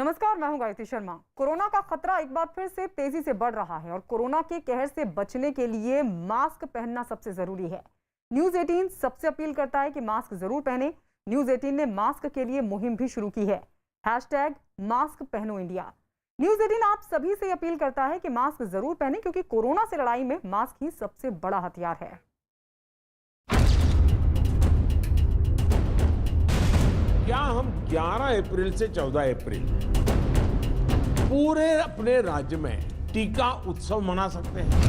नमस्कार, मैं हूं गायत्री शर्मा। कोरोना का खतरा एक बार फिर से तेजी से बढ़ रहा है और कोरोना के कहर से बचने के लिए मास्क पहनना सबसे जरूरी है। न्यूज 18 सबसे अपील करता है कि मास्क जरूर पहने। न्यूज 18 ने मास्क के लिए मुहिम भी शुरू की है, #मास्क पहनो इंडिया। न्यूज 18 आप सभी से अपील करता है कि मास्क जरूर पहने, क्योंकि कोरोना से लड़ाई में मास्क ही सबसे बड़ा हथियार है। क्या हम 11 अप्रैल से 14 अप्रैल पूरे अपने राज्य में टीका उत्सव मना सकते हैं?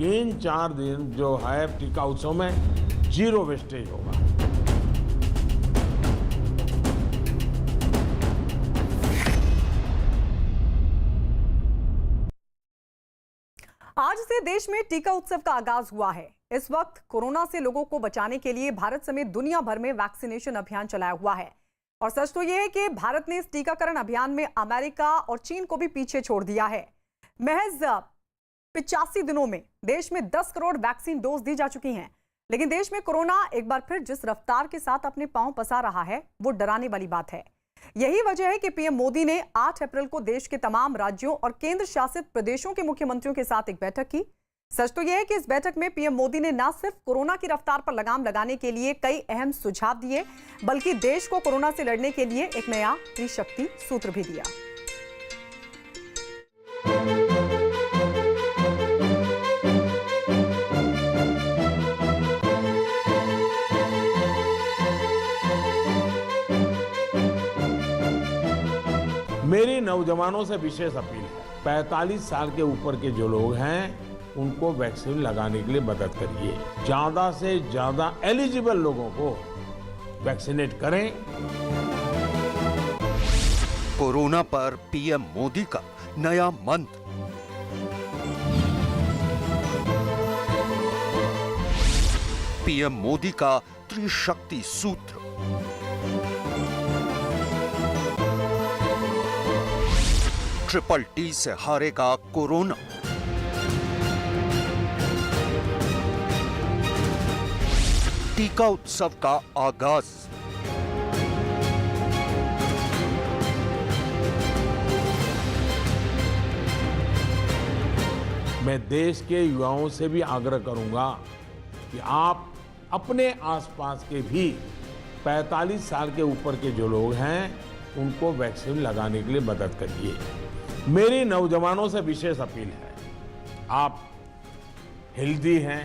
इन 4 दिन जो है टीका उत्सव में 0 वेस्टेज होगा। आज से देश में टीका उत्सव का आगाज हुआ है। इस वक्त कोरोना से लोगों को बचाने के लिए भारत समेत दुनिया भर में वैक्सीनेशन अभियान चलाया हुआ है। और सच तो यह है कि भारत ने इस टीकाकरण अभियान में अमेरिका और चीन को भी पीछे छोड़ दिया है। महज 85 दिनों में देश में 10 करोड़ वैक्सीन डोज दी जा चुकी हैं। लेकिन देश में कोरोना एक बार फिर जिस रफ्तार के साथ अपने पांव पसार रहा है, वो डराने वाली बात है। यही वजह है कि पीएम मोदी ने 8 अप्रैल को देश के तमाम राज्यों और केंद्र शासित प्रदेशों के मुख्यमंत्रियों के साथ एक बैठक की। सच तो यह है कि इस बैठक में पीएम मोदी ने न सिर्फ कोरोना की रफ्तार पर लगाम लगाने के लिए कई अहम सुझाव दिए, बल्कि देश को कोरोना से लड़ने के लिए एक नया त्रिशक्ति सूत्र भी दिया। मेरी नौजवानों से विशेष अपील है, 45 साल के ऊपर के जो लोग हैं उनको वैक्सीन लगाने के लिए मदद करिए। ज्यादा से ज्यादा एलिजिबल लोगों को वैक्सीनेट करें। कोरोना पर पीएम मोदी का नया मंत्र। पीएम मोदी का त्रिशक्ति सूत्र। ट्रिपल-T से हारेगा कोरोना। टीका उत्सव का आगाज। मैं देश के युवाओं से भी आग्रह करूंगा कि आप अपने आसपास के भी 45 साल के ऊपर के जो लोग हैं उनको वैक्सीन लगाने के लिए मदद करिए। मेरी नौजवानों से विशेष अपील है, आप हेल्दी हैं,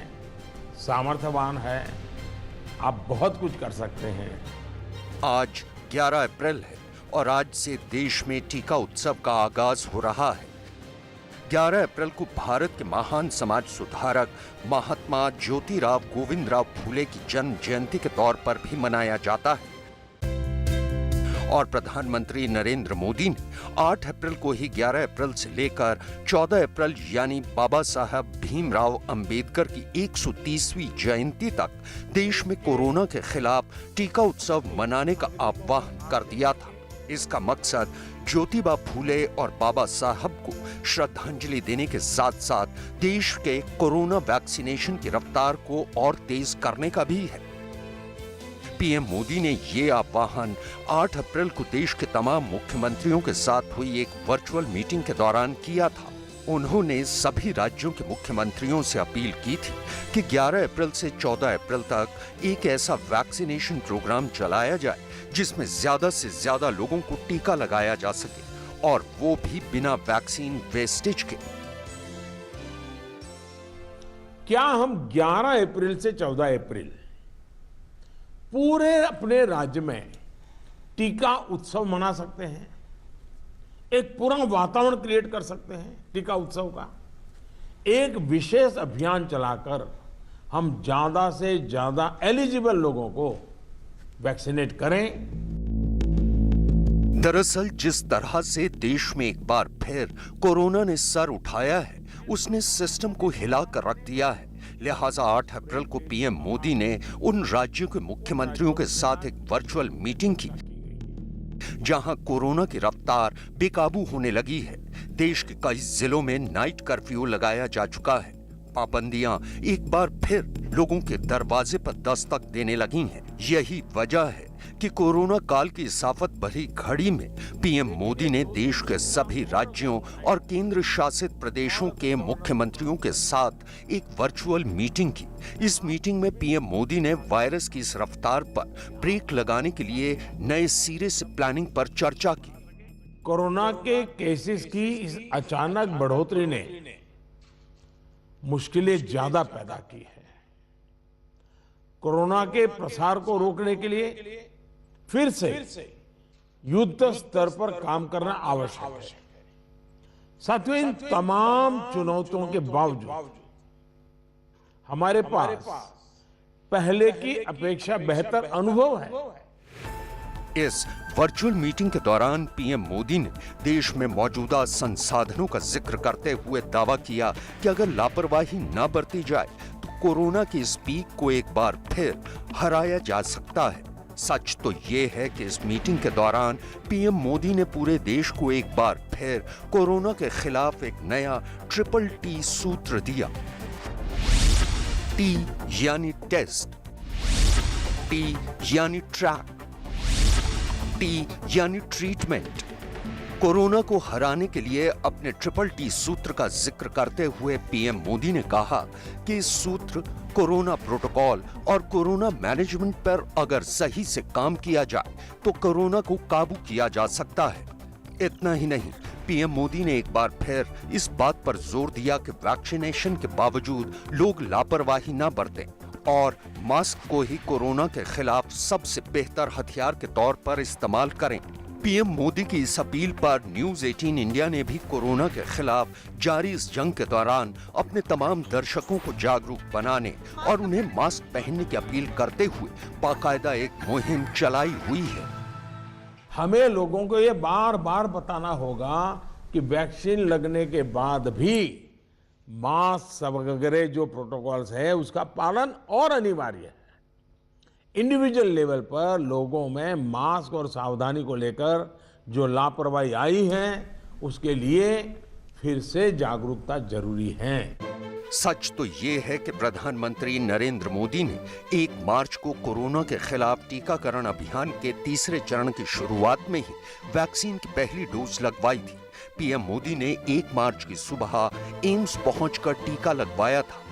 सामर्थ्यवान हैं, आप बहुत कुछ कर सकते हैं। आज 11 अप्रैल है और आज से देश में टीका उत्सव का आगाज हो रहा है। 11 अप्रैल को भारत के महान समाज सुधारक महात्मा ज्योतिराव गोविंदराव फूले की जन्म जयंती के तौर पर भी मनाया जाता है। और प्रधानमंत्री नरेंद्र मोदी ने 8 अप्रैल को ही 11 अप्रैल से लेकर 14 अप्रैल यानी बाबा साहब भीमराव अंबेडकर की 130वीं जयंती तक देश में कोरोना के खिलाफ टीका उत्सव मनाने का आह्वान कर दिया था। इसका मकसद ज्योतिबा फूले और बाबा साहब को श्रद्धांजलि देने के साथ साथ देश के कोरोना वैक्सीनेशन की रफ्तार को और तेज करने का भी है। पीएम मोदी ने ये आह्वान 8 अप्रैल को देश के तमाम मुख्यमंत्रियों के साथ हुई एक वर्चुअल मीटिंग के दौरान किया था। उन्होंने सभी राज्यों के मुख्यमंत्रियों से अपील की थी कि 11 अप्रैल से 14 अप्रैल तक एक ऐसा वैक्सीनेशन प्रोग्राम चलाया जाए जिसमें ज्यादा से ज्यादा लोगों को टीका लगाया जा सके, और वो भी बिना वैक्सीन वेस्टेज के। क्या हम 11 अप्रैल से 14 अप्रैल पूरे अपने राज्य में टीका उत्सव मना सकते हैं? एक पूरा वातावरण क्रिएट कर सकते हैं टीका उत्सव का। एक विशेष अभियान चलाकर हम ज्यादा से ज्यादा एलिजिबल लोगों को वैक्सीनेट करें। दरअसल जिस तरह से देश में एक बार फिर कोरोना ने सर उठाया है, उसने सिस्टम को हिला कर रख दिया है। लिहाजा 8 अप्रैल को पीएम मोदी ने उन राज्यों के मुख्यमंत्रियों के साथ एक वर्चुअल मीटिंग की जहां कोरोना की रफ्तार बेकाबू होने लगी है। देश के कई जिलों में नाइट कर्फ्यू लगाया जा चुका है। पाबंदियां एक बार फिर लोगों के दरवाजे पर दस्तक देने लगी हैं। यही वजह है कि कोरोना काल की इस आफत भरी घड़ी में पीएम मोदी ने देश के सभी राज्यों और केंद्र शासित प्रदेशों के मुख्यमंत्रियों के साथ एक वर्चुअल मीटिंग की। इस मीटिंग में पीएम मोदी ने वायरस की इस रफ्तार पर ब्रेक लगाने के लिए नए सिरे से प्लानिंग पर चर्चा की। कोरोना के केसेस की इस अचानक बढ़ोतरी ने मुश्किलें ज्यादा पैदा की है। कोरोना के प्रसार को रोकने के लिए फिर से युद्ध स्तर पर काम करना आवश्यक है। साथियों, इन तमाम चुनौतियों के बावजूद हमारे पास पहले की अपेक्षा बेहतर अनुभव है। इस वर्चुअल मीटिंग के दौरान पीएम मोदी ने देश में मौजूदा संसाधनों का जिक्र करते हुए दावा किया कि अगर लापरवाही न बरती जाए तो कोरोना की इस पीक को एक बार फिर हराया जा सकता है। सच तो ये है कि इस मीटिंग के दौरान पीएम मोदी ने पूरे देश को एक बार फिर कोरोना के खिलाफ एक नया TTT सूत्र दिया। टी यानी टेस्ट, टी यानी ट्रैक, टी यानी ट्रीटमेंट। कोरोना को हराने के लिए अपने TTT सूत्र का जिक्र करते हुए पीएम मोदी ने कहा कि इस सूत्र कोरोना प्रोटोकॉल और कोरोना मैनेजमेंट पर अगर सही से काम किया जाए तो कोरोना को काबू किया जा सकता है। इतना ही नहीं, पीएम मोदी ने एक बार फिर इस बात पर जोर दिया कि वैक्सीनेशन के बावजूद लोग लापरवाही न बरतें और मास्क को ही कोरोना के खिलाफ सबसे बेहतर हथियार के तौर पर इस्तेमाल करें। पीएम मोदी की इस अपील पर न्यूज 18 इंडिया ने भी कोरोना के खिलाफ जारी इस जंग के दौरान अपने तमाम दर्शकों को जागरूक बनाने और उन्हें मास्क पहनने की अपील करते हुए बाकायदा एक मुहिम चलाई हुई है। हमें लोगों को ये बार बार बताना होगा कि वैक्सीन लगने के बाद भी मास्क वगैरह जो प्रोटोकॉल्स है उसका पालन और अनिवार्य है। इंडिविजुअल लेवल पर लोगों में मास्क और सावधानी को लेकर जो लापरवाही आई है उसके लिए फिर से जागरूकता जरूरी है। सच तो ये है कि प्रधानमंत्री नरेंद्र मोदी ने 1 मार्च को कोरोना के खिलाफ टीकाकरण अभियान के तीसरे चरण की शुरुआत में ही वैक्सीन की पहली डोज लगवाई थी। पीएम मोदी ने 1 मार्च की सुबह एम्स पहुंचकर टीका लगवाया था।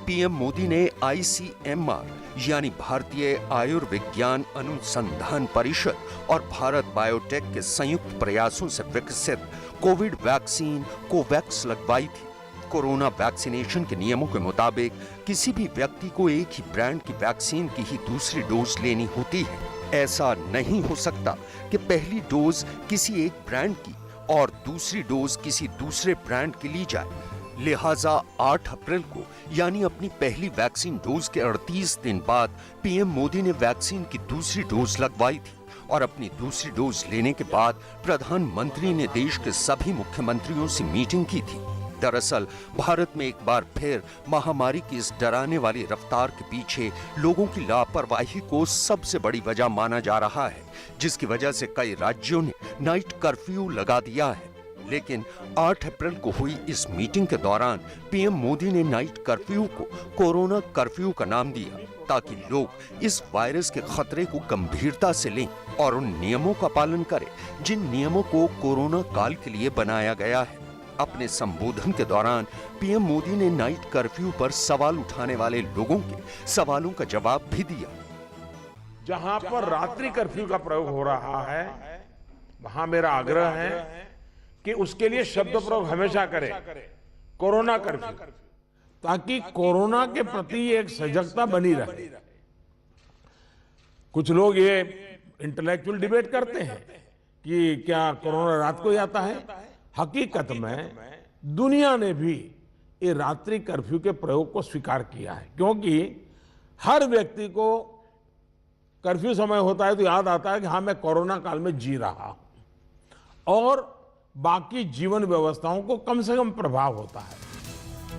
पीएम मोदी ने ICMR यानी भारतीय आयुर्विज्ञान अनुसंधान परिषद और भारत बायोटेक के संयुक्त प्रयासों से विकसित कोविड वैक्सीन कोवैक्स लगवाई थी। कोरोना वैक्सीनेशन के नियमों के मुताबिक किसी भी व्यक्ति को एक ही ब्रांड की वैक्सीन की ही दूसरी डोज लेनी होती है। ऐसा नहीं हो सकता कि पहली डोज किसी एक ब्रांड की और दूसरी डोज किसी दूसरे ब्रांड की ली जाए। लिहाजा 8 अप्रैल को यानी अपनी पहली वैक्सीन डोज के 38 दिन बाद पीएम मोदी ने वैक्सीन की दूसरी डोज लगवाई थी और अपनी दूसरी डोज लेने के बाद प्रधानमंत्री ने देश के सभी मुख्यमंत्रियों से मीटिंग की थी। दरअसल भारत में एक बार फिर महामारी की इस डराने वाली रफ्तार के पीछे लोगों की लापरवाही को सबसे बड़ी वजह माना जा रहा है, जिसकी वजह से कई राज्यों ने नाइट कर्फ्यू लगा दिया है। लेकिन 8 अप्रैल को हुई इस मीटिंग के दौरान पीएम मोदी ने नाइट कर्फ्यू को कोरोना कर्फ्यू का नाम दिया ताकि लोग इस वायरस के खतरे को गंभीरता से लें और उन नियमों का पालन करें जिन नियमों को कोरोना काल के लिए बनाया गया है। अपने संबोधन के दौरान पीएम मोदी ने नाइट कर्फ्यू पर सवाल उठाने वाले लोगों के सवालों का जवाब भी दिया। जहां पर रात्रि कर्फ्यू का प्रयोग हो रहा है वहां मेरा आग्रह है कि उसके लिए शब्द प्रयोग हमेशा करें कोरोना कर्फ्यू, ताकि कोरोना के प्रति एक सजगता बनी रहे। कुछ लोग ये इंटेलेक्चुअल डिबेट करते हैं कि क्या कोरोना रात को ही आता है। हकीकत में दुनिया ने भी ये रात्रि कर्फ्यू के प्रयोग को स्वीकार किया है, क्योंकि हर व्यक्ति को कर्फ्यू समय होता है तो याद आता है कि हाँ, मैं कोरोना काल में जी रहा हूं और बाकी जीवन व्यवस्थाओं को कम से कम प्रभाव होता है।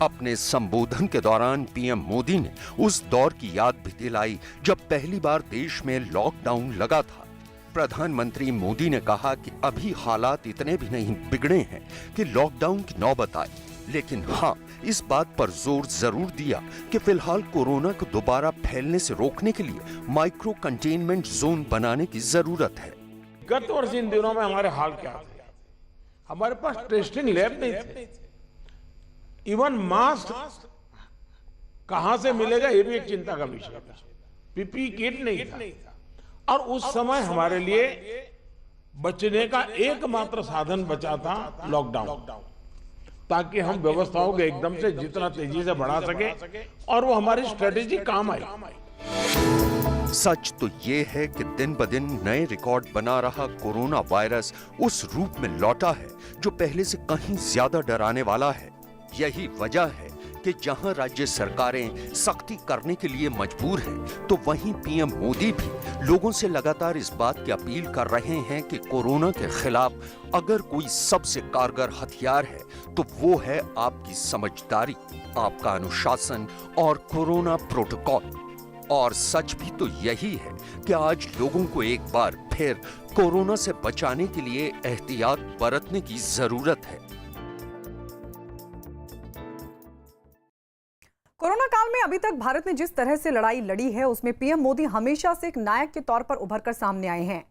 अपने संबोधन के दौरान पीएम मोदी ने उस दौर की याद भी दिलाई जब पहली बार देश में लॉकडाउन लगा था। प्रधानमंत्री मोदी ने कहा कि अभी हालात इतने भी नहीं बिगड़े हैं कि लॉकडाउन की नौबत आए। लेकिन हाँ, इस बात पर जोर जरूर दिया कि फिलहाल कोरोना को दोबारा फैलने से रोकने के लिए माइक्रो कंटेनमेंट जोन बनाने की जरूरत है। गत वर्ष इन दिनों में हमारे हाल क्या थे? हमारे पास टेस्टिंग लैब नहीं थे। इवन मास्क कहां से मिलेगा ये भी एक चिंता का विषय था। पीपी किट नहीं था। और उस समय हमारे लिए बचने का एकमात्र साधन बचा था लॉकडाउन, ताकि हम व्यवस्थाओं को एकदम से जितना तेजी से बढ़ा सके और वो हमारी स्ट्रेटेजी काम आई। सच तो ये है कि दिन ब दिन नए रिकॉर्ड बना रहा कोरोना वायरस उस रूप में लौटा है जो पहले से कहीं ज्यादा डराने वाला है। यही वजह है कि जहां राज्य सरकारें सख्ती करने के लिए मजबूर हैं, तो वहीं पीएम मोदी भी लोगों से लगातार इस बात की अपील कर रहे हैं कि कोरोना के खिलाफ अगर कोई सबसे कारगर हथियार है तो वो है आपकी समझदारी, आपका अनुशासन और कोरोना प्रोटोकॉल। और सच भी तो यही है कि आज लोगों को एक बार फिर कोरोना से बचाने के लिए एहतियात बरतने की जरूरत है। कोरोना काल में अभी तक भारत ने जिस तरह से लड़ाई लड़ी है, उसमें पीएम मोदी हमेशा से एक नायक के तौर पर उभरकर सामने आए हैं।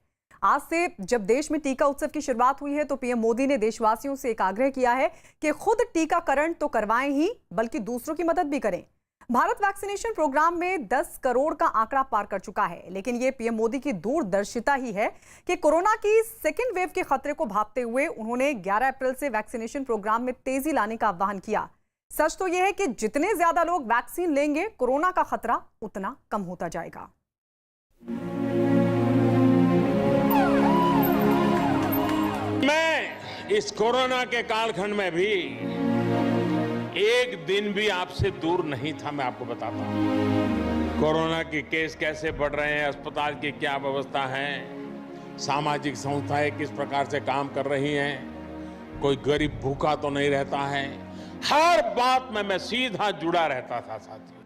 आज से जब देश में टीका उत्सव की शुरुआत हुई है, तो पीएम मोदी ने देशवासियों से एक आग्रह किया है कि खुद टीकाकरण तो करवाएं ही, बल्कि दूसरों की मदद भी करें। भारत वैक्सीनेशन प्रोग्राम में 10 करोड़ का आंकड़ा पार कर चुका है, लेकिन ये पीएम मोदी की दूरदर्शिता ही है कि कोरोना की सेकेंड वेव के खतरे को भांपते हुए उन्होंने 11 अप्रैल से वैक्सीनेशन प्रोग्राम में तेजी लाने का आह्वान किया। सच तो यह है कि जितने ज्यादा लोग वैक्सीन लेंगे, कोरोना का खतरा उतना कम होता जाएगा। मैं इस कोरोना के कालखंड में भी एक दिन भी आपसे दूर नहीं था। मैं आपको बताता हूं कोरोना के केस कैसे बढ़ रहे हैं, अस्पताल की क्या व्यवस्था है, सामाजिक संस्थाएं किस प्रकार से काम कर रही हैं, कोई गरीब भूखा तो नहीं रहता है। हर बात में मैं सीधा जुड़ा रहता था साथियों।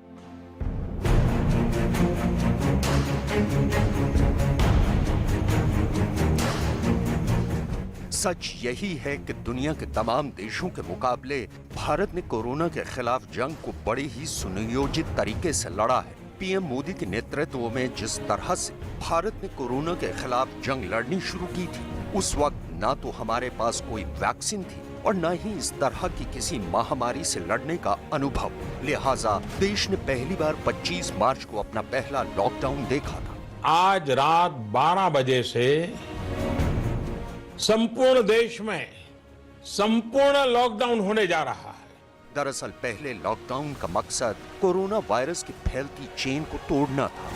सच यही है कि दुनिया के तमाम देशों के मुकाबले भारत ने कोरोना के खिलाफ जंग को बड़े ही सुनियोजित तरीके से लड़ा है। पीएम मोदी के नेतृत्व में जिस तरह से भारत ने कोरोना के खिलाफ जंग लड़नी शुरू की थी, उस वक्त ना तो हमारे पास कोई वैक्सीन थी और न ही इस तरह की किसी महामारी से लड़ने का अनुभव। लिहाजा देश ने पहली बार 25 मार्च को अपना पहला लॉकडाउन देखा था। आज रात 12 बजे से संपूर्ण देश में संपूर्ण लॉकडाउन होने जा रहा है। दरअसल पहले लॉकडाउन का मकसद कोरोना वायरस की फैलती चेन को तोड़ना था।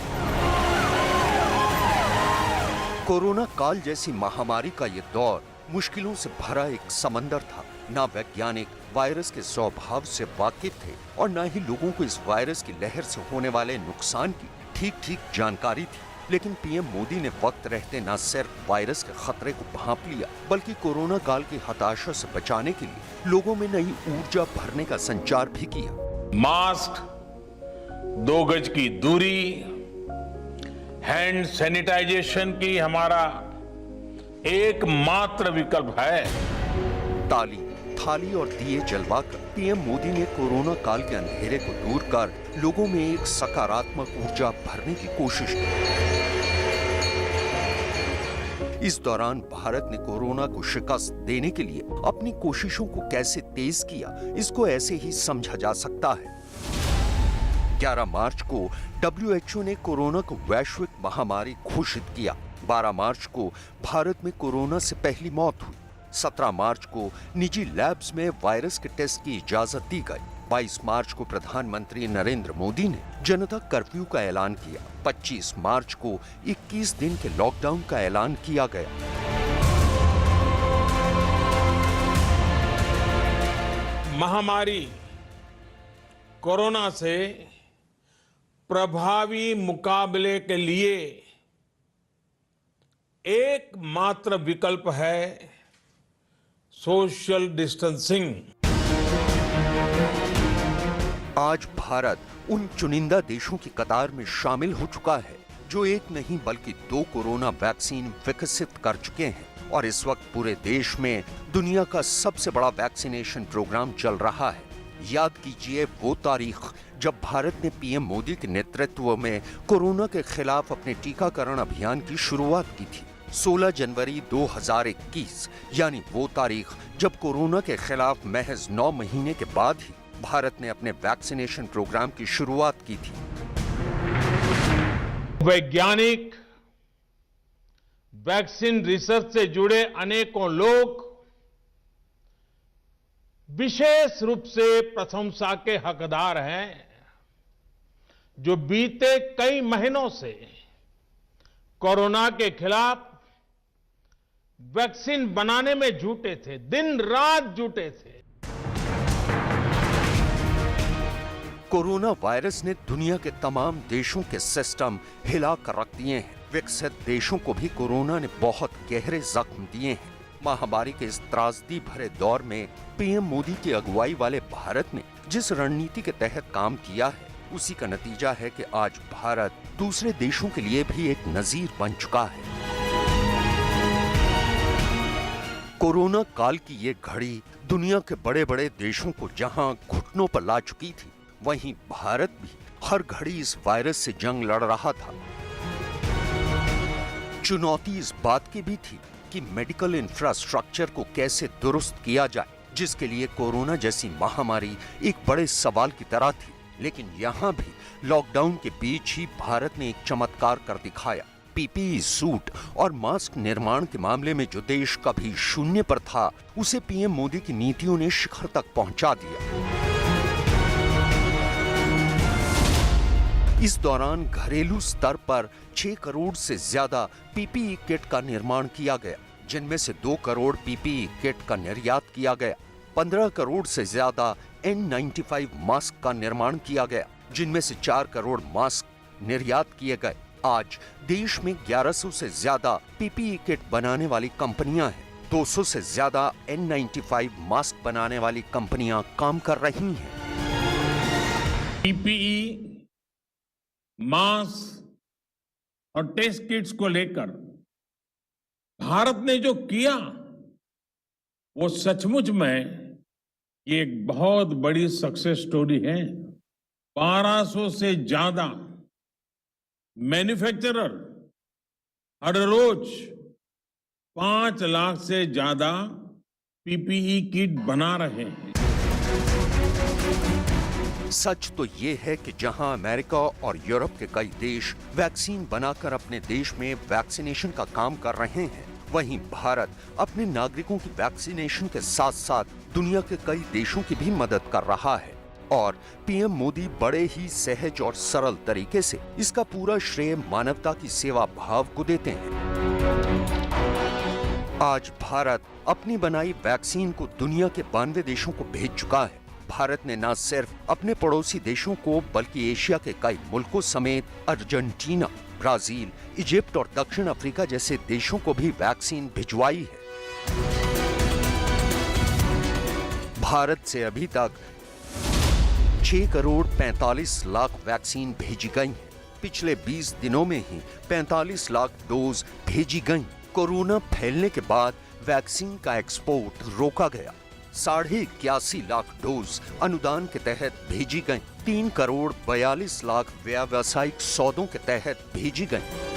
कोरोना काल जैसी महामारी का ये दौर मुश्किलों से भरा एक समंदर था। ना वैज्ञानिक वायरस के स्वभाव से वाकिफ थे और ना ही लोगों को इस वायरस की लहर से होने वाले नुकसान की ठीक जानकारी थी। लेकिन पीएम मोदी ने वक्त रहते न सिर्फ वायरस के खतरे को भांप लिया, बल्कि कोरोना काल की हताशा से बचाने के लिए लोगों में नई ऊर्जा भरने का संचार भी किया। मास्क, 2 गज की दूरी, हैंड सैनिटाइजेशन की हमारा एकमात्र विकल्प है। ताली, थाली और दिए जलवाकर पीएम मोदी ने कोरोना काल के अंधेरे को दूर कर लोगों में एक सकारात्मक ऊर्जा भरने की कोशिश की। इस दौरान भारत ने कोरोना को शिकस्त देने के लिए अपनी कोशिशों को कैसे तेज किया, इसको ऐसे ही समझा जा सकता है। 11 मार्च को WHO ने कोरोना को वैश्विक महामारी घोषित किया। 12 मार्च को भारत में कोरोना से पहली मौत हुई। 17 मार्च को निजी लैब्स में वायरस के टेस्ट की इजाजत दी गई। 22 मार्च को प्रधानमंत्री नरेंद्र मोदी ने जनता कर्फ्यू का ऐलान किया। 25 मार्च को 21 दिन के लॉकडाउन का ऐलान किया गया। महामारी कोरोना से प्रभावी मुकाबले के लिए एकमात्र विकल्प है सोशल डिस्टेंसिंग। आज भारत उन चुनिंदा देशों की कतार में शामिल हो चुका है जो एक नहीं बल्कि 2 कोरोना वैक्सीन विकसित कर चुके हैं और इस वक्त पूरे देश में दुनिया का सबसे बड़ा वैक्सीनेशन प्रोग्राम चल रहा है। याद कीजिए वो तारीख जब भारत ने पीएम मोदी के नेतृत्व में कोरोना के खिलाफ अपने टीकाकरण अभियान की शुरुआत की थी। 16 जनवरी 2021 यानी वो तारीख जब कोरोना के खिलाफ महज 9 महीने के बाद ही भारत ने अपने वैक्सीनेशन प्रोग्राम की शुरुआत की थी। वैज्ञानिक, वैक्सीन रिसर्च से जुड़े अनेकों लोग विशेष रूप से प्रशंसा के हकदार हैं, जो बीते कई महीनों से कोरोना के खिलाफ वैक्सीन बनाने में जुटे थे, दिन रात जुटे थे। कोरोना वायरस ने दुनिया के तमाम देशों के सिस्टम हिला कर रख दिए हैं। विकसित देशों को भी कोरोना ने बहुत गहरे जख्म दिए हैं। महामारी के इस त्रासदी भरे दौर में पीएम मोदी की अगुवाई वाले भारत ने जिस रणनीति के तहत काम किया है, उसी का नतीजा है कि आज भारत दूसरे देशों के लिए भी एक नजीर बन चुका है। कोरोना काल की ये घड़ी दुनिया के बड़े बड़े देशों को जहां घुटनों पर ला चुकी थी, वहीं भारत भी हर घड़ी इस वायरस से जंग लड़ रहा था। चुनौती इस बात की भी थी कि मेडिकल इंफ्रास्ट्रक्चर को कैसे दुरुस्त किया जाए, जिसके लिए कोरोना जैसी महामारी एक बड़े सवाल की तरह थी। लेकिन यहाँ भी लॉकडाउन के बीच ही भारत ने एक चमत्कार कर दिखाया। पीपीई सूट और मास्क निर्माण के मामले में जो देश कभी शून्य पर था, उसे पीएम मोदी की नीतियों ने शिखर तक पहुंचा दिया। इस दौरान घरेलू स्तर पर 6 करोड़ से ज्यादा पीपीई किट का निर्माण किया गया, जिनमें से 2 करोड़ पीपीई किट का निर्यात किया गया। 15 करोड़ से ज्यादा N95 मास्क का निर्माण किया गया, जिनमें से 4 करोड़ मास्क निर्यात किए गए। आज देश में 1100 से ज्यादा पीपीई किट बनाने वाली कंपनियां हैं। 200 से ज्यादा N95 मास्क बनाने वाली कंपनियां काम कर रही हैं। पीपीई, मास्क और टेस्ट किट्स को लेकर भारत ने जो किया, वो सचमुच में ये एक बहुत बड़ी सक्सेस स्टोरी है। 1200 से ज्यादा मैन्युफैक्चरर हर रोज 5 लाख से ज्यादा पीपीई किट बना रहे हैं। सच तो ये है कि जहां अमेरिका और यूरोप के कई देश वैक्सीन बनाकर अपने देश में वैक्सीनेशन का काम कर रहे हैं, वहीं भारत अपने नागरिकों की वैक्सीनेशन के साथ साथ दुनिया के कई देशों की भी मदद कर रहा है। और पीएम मोदी बड़े ही सहज और सरल तरीके से इसका पूरा श्रेय मानवता की सेवा भाव को देते हैं। आज भारत अपनी बनाई वैक्सीन को दुनिया के 92 देशों को भेज चुका है। भारत ने न सिर्फ अपने पड़ोसी देशों को बल्कि एशिया के कई मुल्कों समेत अर्जेंटीना, ब्राजील, इजिप्ट और दक्षिण अफ्रीका जैसे देशों को भी वैक्सीन भिजवाई है। भारत से अभी तक 6 करोड़ 45 लाख वैक्सीन भेजी गई हैं। पिछले 20 दिनों में ही 45 लाख डोज भेजी गई। कोरोना फैलने के बाद वैक्सीन का एक्सपोर्ट रोका गया। 81.5 लाख डोज अनुदान के तहत भेजी गई। 3 करोड़ 42 लाख व्यावसायिक सौदों के तहत भेजी गई।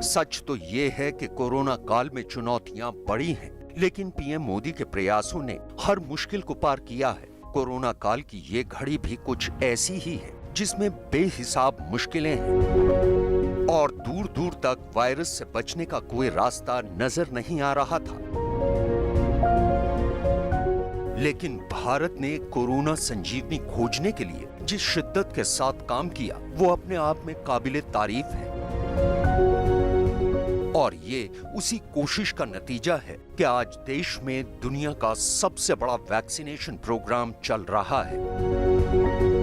सच तो ये है कि कोरोना काल में चुनौतियां बड़ी हैं, लेकिन पीएम मोदी के प्रयासों ने हर मुश्किल को पार किया है। कोरोना काल की ये घड़ी भी कुछ ऐसी ही है जिसमें बेहिसाब मुश्किलें हैं और दूर दूर तक वायरस से बचने का कोई रास्ता नजर नहीं आ रहा था। लेकिन भारत ने कोरोना संजीवनी खोजने के लिए जिस शिद्दत के साथ काम किया, वो अपने आप में काबिले तारीफ है। और ये उसी कोशिश का नतीजा है कि आज देश में दुनिया का सबसे बड़ा वैक्सीनेशन प्रोग्राम चल रहा है।